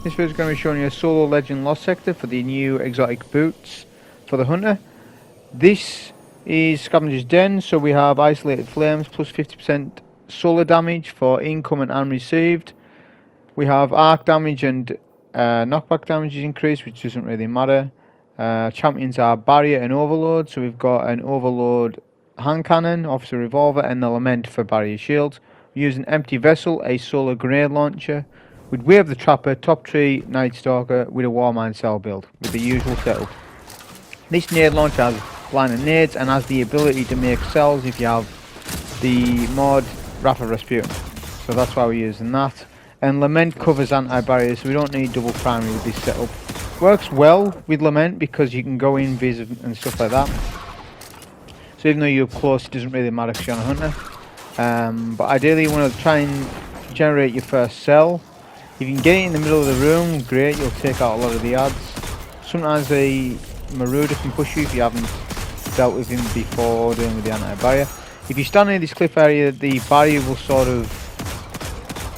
This video is going to be showing you a solo legend lost sector for the new exotic boots for the hunter. This is Scavenger's Den, so we have isolated flames plus 50% solar damage for incoming and received. We have arc damage and knockback damage is increased, which doesn't really matter. Champions are barrier and overload, so we've got an overload hand cannon, officer revolver, and the Lament for barrier shields. We use an empty vessel, a solar grenade launcher. We'd wave the trapper, top tree, Nightstalker with a Warmind cell build with the usual setup. This nade launcher has blinding nades and has the ability to make cells if you have the mod Rasputin. So that's why we're using that. And Lament covers anti-barrier, so we don't need double primary with this setup. Works well with Lament because you can go in vis and stuff like that. So even though you're close, it doesn't really matter because you're on a hunter. But ideally you want to try and generate your first cell. If you can get it in the middle of the room, great, you'll take out a lot of the adds. Sometimes a marauder can push you if you haven't dealt with him before dealing with the anti-barrier. If you stand in this cliff area, the barrier will sort of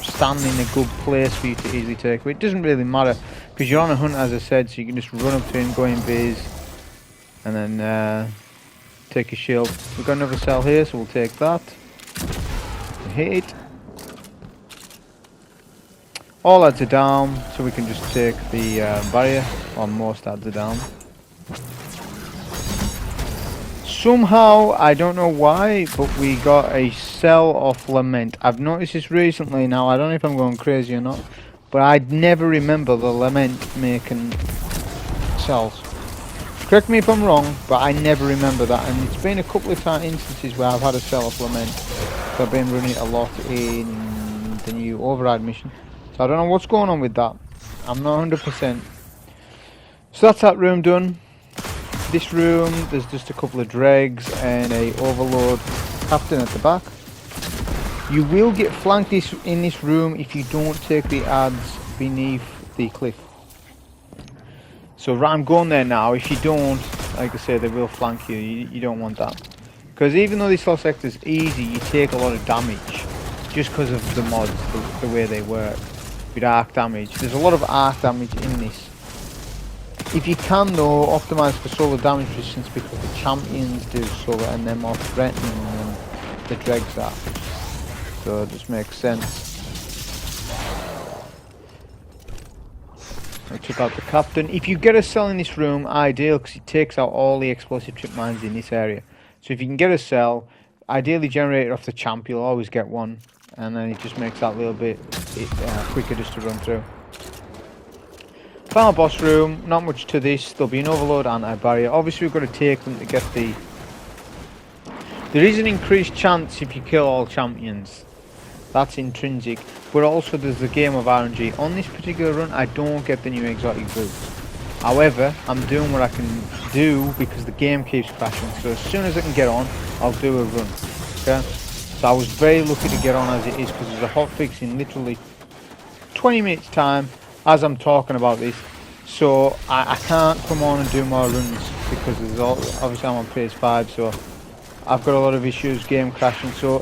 stand in a good place for you to easily take. But it doesn't really matter because you're on a hunt, as I said, so you can just run up to him, go in base, and then take a shield. We've got another cell here, so we'll take that. Hit it. All adds are down, so we can just take the barrier, or most adds are down. Somehow, I don't know why, but we got a cell of Lament. I've noticed this recently now, I don't know if I'm going crazy or not, but I'd never remember the Lament making cells. Correct me if I'm wrong, but I never remember that, and it's been a couple of instances where I've had a cell of Lament. So I've been running it a lot in the new override mission. So I don't know what's going on with that. I'm not 100%. So that's that room done. This room, there's just a couple of dregs and a overload captain at the back. You will get flanked in this room if you don't take the adds beneath the cliff. So I'm going there now. If you don't, like I said, they will flank you. You don't want that. Because even though this lost sector is easy, you take a lot of damage just because of the mods, the way they work. With arc damage. There's a lot of arc damage in this. If you can though, optimize for solar damage resistance because the champions do solar and they're more threatening than the dregs are. So it just makes sense. I took out the captain. If you get a cell in this room, ideal because it takes out all the explosive trip mines in this area. So if you can get a cell, ideally generated off the champ, you'll always get one. And then it just makes that little bit quicker just to run through. Final boss room, not much to this. There'll be an overload anti-barrier. Obviously we've got to take them to get the... There is an increased chance if you kill all champions. That's intrinsic. But also there's the game of RNG. On this particular run I don't get the new exotic boots. However, I'm doing what I can do because the game keeps crashing. So as soon as I can get on, I'll do a run. Okay? So I was very lucky to get on as it is because there's a hotfix in literally 20 minutes time as I'm talking about this. So I can't come on and do more runs because there's obviously I'm on PS5, so I've got a lot of issues, game crashing. So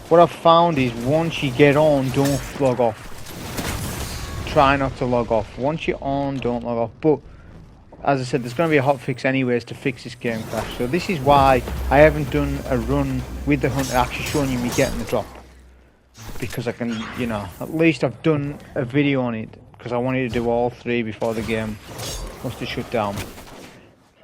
what I've found is once you get on, don't log off. Try not to log off. Once you're on, don't log off. But as I said, there's going to be a hotfix anyways to fix this game crash. So this is why I haven't done a run with the hunter actually showing you me getting the drop. Because I can, you know, at least I've done a video on it. Because I wanted to do all three before the game must have shut down.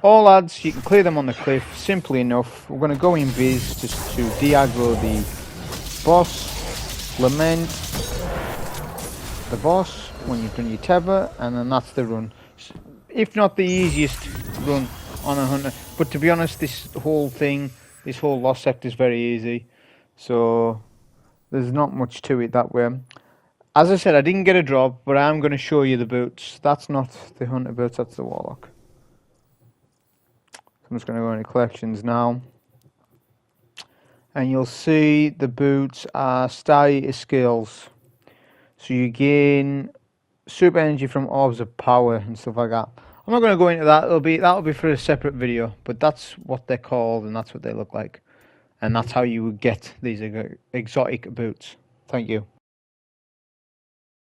All adds, you can clear them on the cliff, simply enough. We're going to go in biz just to de-aggro the boss, Lament, the boss, when you've done your tether, and then that's the run. If not the easiest run on a hunter, but to be honest, this whole lost sector is very easy, so there's not much to it that way. As I said, I didn't get a drop, but I'm going to show you the boots. That's not the hunter boots, that's the warlock. So I'm just going to go into collections now, and you'll see the boots are Star Eater skills, so you gain super energy from Orbs of Power and stuff like that. I'm not going to go into that. That'll be for a separate video, but that's what they're called and that's what they look like, and that's how you would get these exotic boots. Thank you.